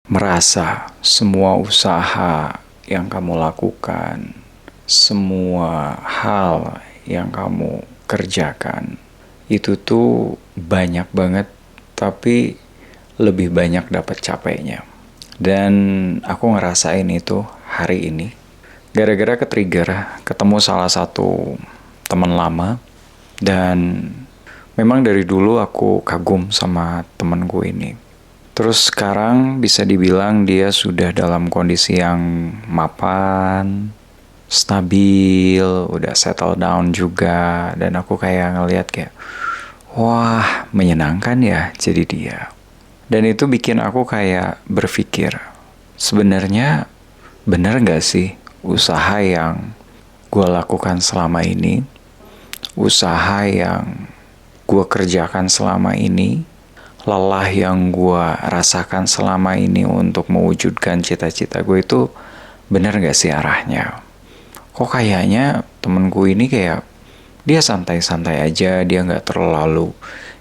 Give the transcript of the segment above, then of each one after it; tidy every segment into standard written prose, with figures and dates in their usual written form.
merasa semua usaha yang kamu lakukan, semua hal yang kamu kerjakan, itu tuh banyak banget, tapi lebih banyak dapat capeknya. Dan aku ngerasain itu hari ini. Gara-gara ke-trigger, ketemu salah satu teman lama, dan memang dari dulu aku kagum sama temanku ini. Terus sekarang bisa dibilang dia sudah dalam kondisi yang mapan, stabil, udah settle down juga. Dan aku kayak ngeliat kayak, wah menyenangkan ya jadi dia. Dan itu bikin aku kayak berpikir, sebenarnya bener gak sih usaha yang gue lakukan selama ini, usaha yang gue kerjakan selama ini, lelah yang gue rasakan selama ini untuk mewujudkan cita-cita gue itu bener gak sih arahnya? Kok kayaknya temenku ini kayak dia santai-santai aja, dia gak terlalu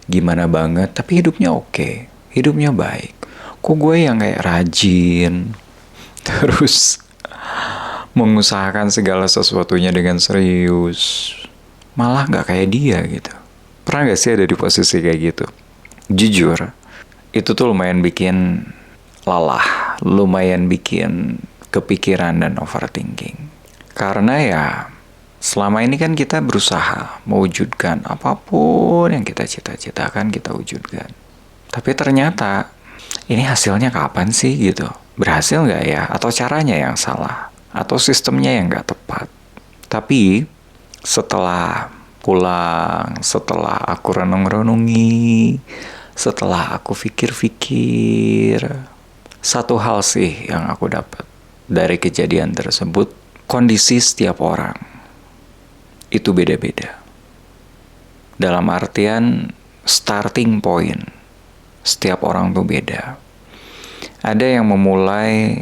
gimana banget, tapi hidupnya oke, hidupnya baik. Kok gue yang kayak rajin, terus mengusahakan segala sesuatunya dengan serius, malah gak kayak dia gitu. Pernah gak sih ada di posisi kayak gitu? Jujur, itu tuh lumayan bikin lelah, lumayan bikin kepikiran dan overthinking. Karena ya, selama ini kan kita berusaha mewujudkan apapun yang kita cita-citakan, kita wujudkan. Tapi ternyata, ini hasilnya kapan sih gitu? Berhasil nggak ya? Atau caranya yang salah? Atau sistemnya yang nggak tepat? Tapi, setelah pulang, setelah aku renung-renungi, setelah aku pikir-pikir, satu hal sih yang aku dapat dari kejadian tersebut, kondisi setiap orang itu beda-beda. Dalam artian starting point, setiap orang tuh beda. Ada yang memulai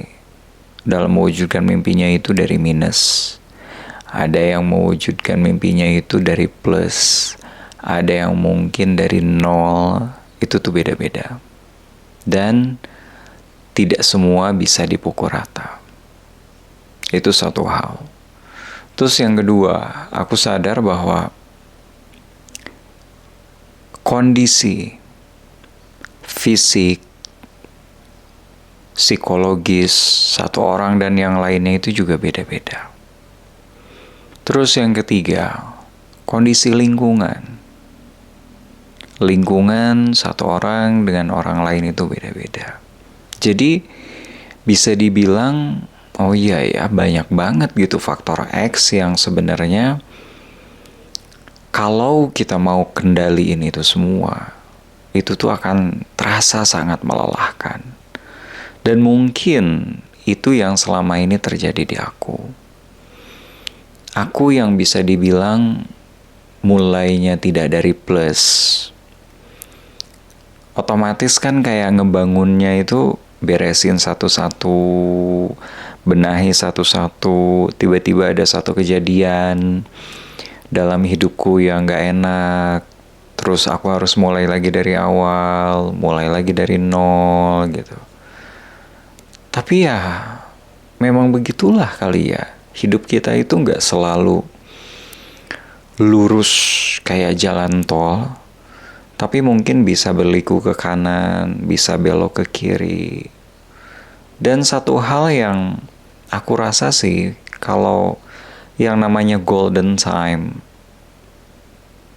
dalam mewujudkan mimpinya itu dari minus. Ada yang mewujudkan mimpinya itu dari plus. Ada yang mungkin dari nol. Itu tuh beda-beda. Dan tidak semua bisa dipukul rata. Itu satu hal. Terus yang kedua, aku sadar bahwa kondisi fisik, psikologis satu orang dan yang lainnya itu juga beda-beda. Terus yang ketiga, kondisi lingkungan. Lingkungan satu orang dengan orang lain itu beda-beda. Jadi bisa dibilang, oh iya ya, banyak banget gitu faktor X yang sebenarnya kalau kita mau kendaliin itu semua, itu tuh akan terasa sangat melelahkan. Dan mungkin itu yang selama ini terjadi di aku. Aku yang bisa dibilang mulainya tidak dari plus. Otomatis kan kayak ngebangunnya itu beresin satu-satu, benahi satu-satu, tiba-tiba ada satu kejadian dalam hidupku yang gak enak. Terus aku harus mulai lagi dari awal, mulai lagi dari nol gitu. Tapi ya memang begitulah kali ya. Hidup kita itu gak selalu lurus kayak jalan tol, tapi mungkin bisa berliku ke kanan, bisa belok ke kiri. Dan satu hal yang aku rasa sih, kalau yang namanya golden time,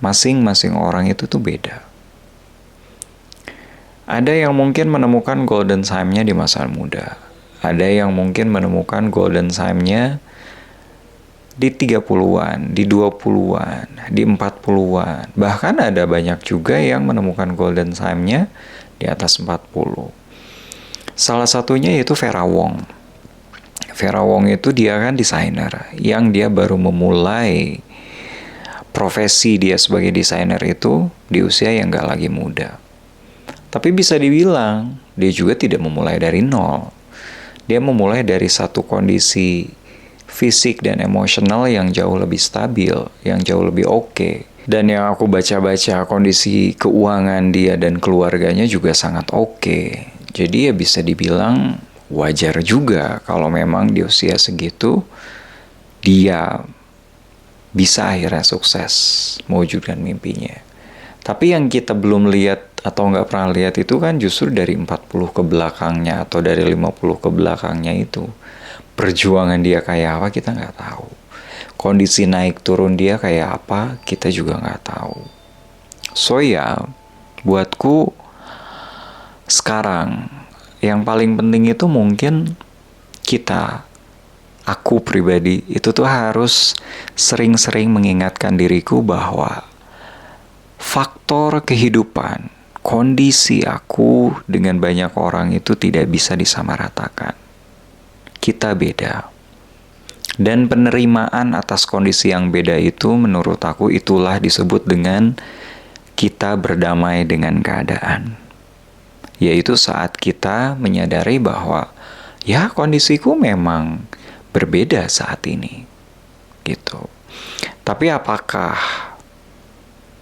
masing-masing orang itu tuh beda. Ada yang mungkin menemukan golden time-nya di masa muda. Ada yang mungkin menemukan golden time-nya di 30-an, di 20-an, di 40-an. Bahkan ada banyak juga yang menemukan golden time-nya di atas 40. Salah satunya yaitu Vera Wong. Vera Wong itu dia kan desainer yang dia baru memulai profesi dia sebagai desainer itu di usia yang gak lagi muda. Tapi bisa dibilang dia juga tidak memulai dari nol. Dia memulai dari satu kondisi fisik dan emosional yang jauh lebih stabil, yang jauh lebih oke. Dan yang aku baca-baca kondisi keuangan dia dan keluarganya juga sangat oke. Jadi ya bisa dibilang wajar juga kalau memang di usia segitu dia bisa akhirnya sukses mewujudkan mimpinya. Tapi yang kita belum lihat atau nggak pernah lihat itu kan justru dari 40 ke belakangnya atau dari 50 ke belakangnya itu. Perjuangan dia kayak apa kita nggak tahu. Kondisi naik turun dia kayak apa kita juga nggak tahu. So ya, buatku sekarang yang paling penting itu mungkin aku pribadi itu tuh harus sering-sering mengingatkan diriku bahwa faktor kehidupan, kondisi aku dengan banyak orang itu tidak bisa disamaratakan. Kita beda. Dan penerimaan atas kondisi yang beda itu menurut aku itulah disebut dengan kita berdamai dengan keadaan. Yaitu saat kita menyadari bahwa ya kondisiku memang berbeda saat ini. Gitu. Tapi apakah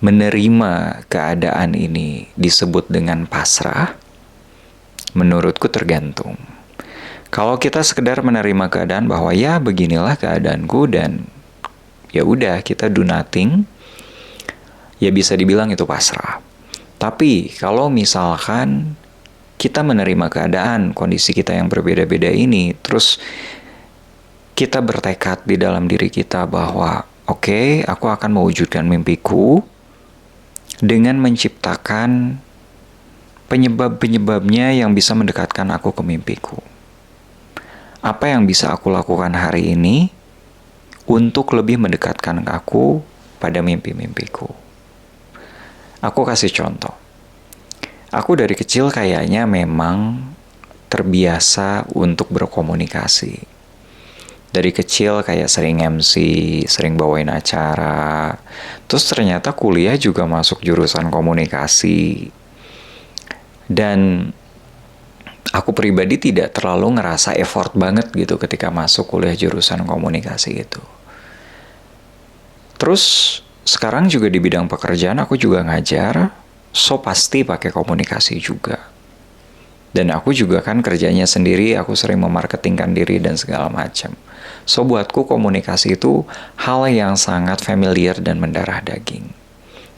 menerima keadaan ini disebut dengan pasrah? Menurutku tergantung. Kalau kita sekedar menerima keadaan bahwa ya beginilah keadaanku dan ya udah kita do nothing, ya bisa dibilang itu pasrah. Tapi kalau misalkan kita menerima keadaan, kondisi kita yang berbeda-beda ini, terus kita bertekad di dalam diri kita bahwa oke, aku akan mewujudkan mimpiku dengan menciptakan penyebab-penyebabnya yang bisa mendekatkan aku ke mimpiku. Apa yang bisa aku lakukan hari ini untuk lebih mendekatkan aku pada mimpi-mimpiku? Aku kasih contoh. Aku dari kecil kayaknya memang terbiasa untuk berkomunikasi. Dari kecil kayak sering MC, sering bawain acara. Terus ternyata kuliah juga masuk jurusan komunikasi. Dan aku pribadi tidak terlalu ngerasa effort banget gitu ketika masuk kuliah jurusan komunikasi itu. Terus sekarang juga di bidang pekerjaan aku juga ngajar, so pasti pakai komunikasi juga. Dan aku juga kan kerjanya sendiri, aku sering memarketingkan diri dan segala macam. So buatku komunikasi itu hal yang sangat familiar dan mendarah daging.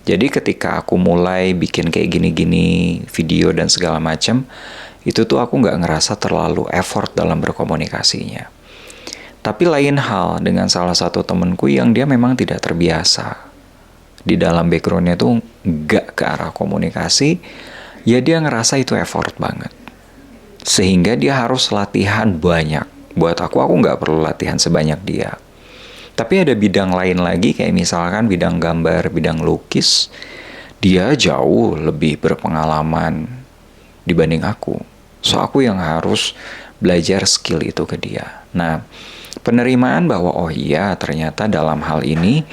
Jadi ketika aku mulai bikin kayak gini-gini, video dan segala macam, itu tuh aku nggak ngerasa terlalu effort dalam berkomunikasinya. Tapi lain hal dengan salah satu temenku yang dia memang tidak terbiasa. Di dalam backgroundnya tuh nggak ke arah komunikasi, ya dia ngerasa itu effort banget. Sehingga dia harus latihan banyak. Buat aku nggak perlu latihan sebanyak dia. Tapi ada bidang lain lagi, kayak misalkan bidang gambar, bidang lukis. Dia jauh lebih berpengalaman dibanding aku. So aku yang harus belajar skill itu ke dia. Nah, penerimaan bahwa oh iya ternyata dalam hal ini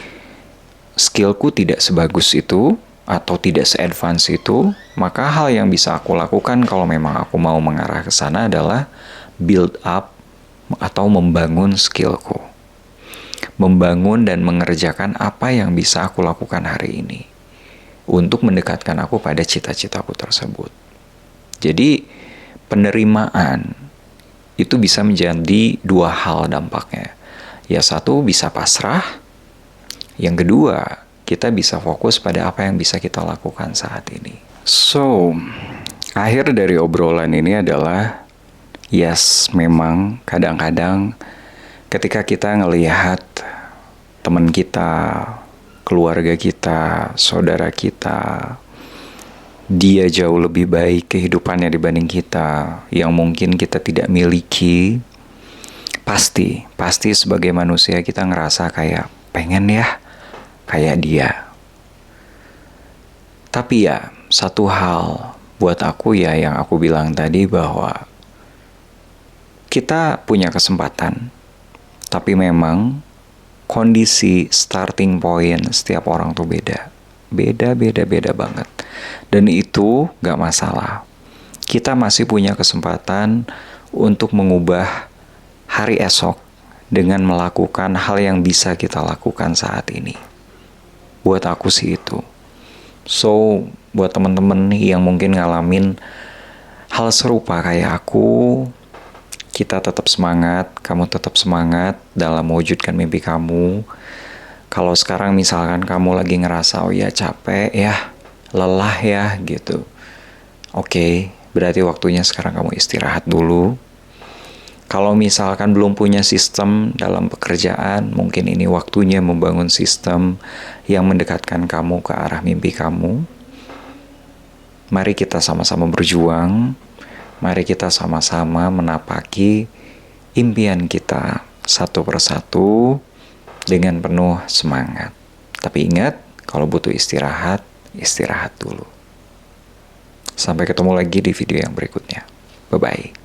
skillku tidak sebagus itu atau tidak se-advance itu, maka hal yang bisa aku lakukan kalau memang aku mau mengarah ke sana adalah build up atau membangun skillku. Membangun dan mengerjakan apa yang bisa aku lakukan hari ini untuk mendekatkan aku pada cita-citaku tersebut. Jadi penerimaan itu bisa menjadi dua hal dampaknya. Ya satu bisa pasrah, yang kedua kita bisa fokus pada apa yang bisa kita lakukan saat ini. So, akhir dari obrolan ini adalah yes, memang kadang-kadang ketika kita ngelihat teman kita, keluarga kita, saudara kita, dia jauh lebih baik kehidupannya dibanding kita, yang mungkin kita tidak miliki, pasti sebagai manusia kita ngerasa kayak pengen ya, kayak dia. Tapi ya, satu hal buat aku ya yang aku bilang tadi bahwa kita punya kesempatan, tapi memang kondisi starting point setiap orang tuh beda banget. Dan itu gak masalah. Kita masih punya kesempatan untuk mengubah hari esok dengan melakukan hal yang bisa kita lakukan saat ini. Buat aku sih itu. So, buat teman-teman nih yang mungkin ngalamin hal serupa kayak aku, kita tetap semangat, kamu tetap semangat dalam mewujudkan mimpi kamu. Kalau sekarang misalkan kamu lagi ngerasa, oh ya capek ya, lelah ya gitu. Oke, berarti waktunya sekarang kamu istirahat dulu. Kalau misalkan belum punya sistem dalam pekerjaan, mungkin ini waktunya membangun sistem yang mendekatkan kamu ke arah mimpi kamu. Mari kita sama-sama berjuang. Mari kita sama-sama menapaki impian kita satu persatu dengan penuh semangat. Tapi ingat, kalau butuh istirahat, istirahat dulu. Sampai ketemu lagi di video yang berikutnya. Bye-bye.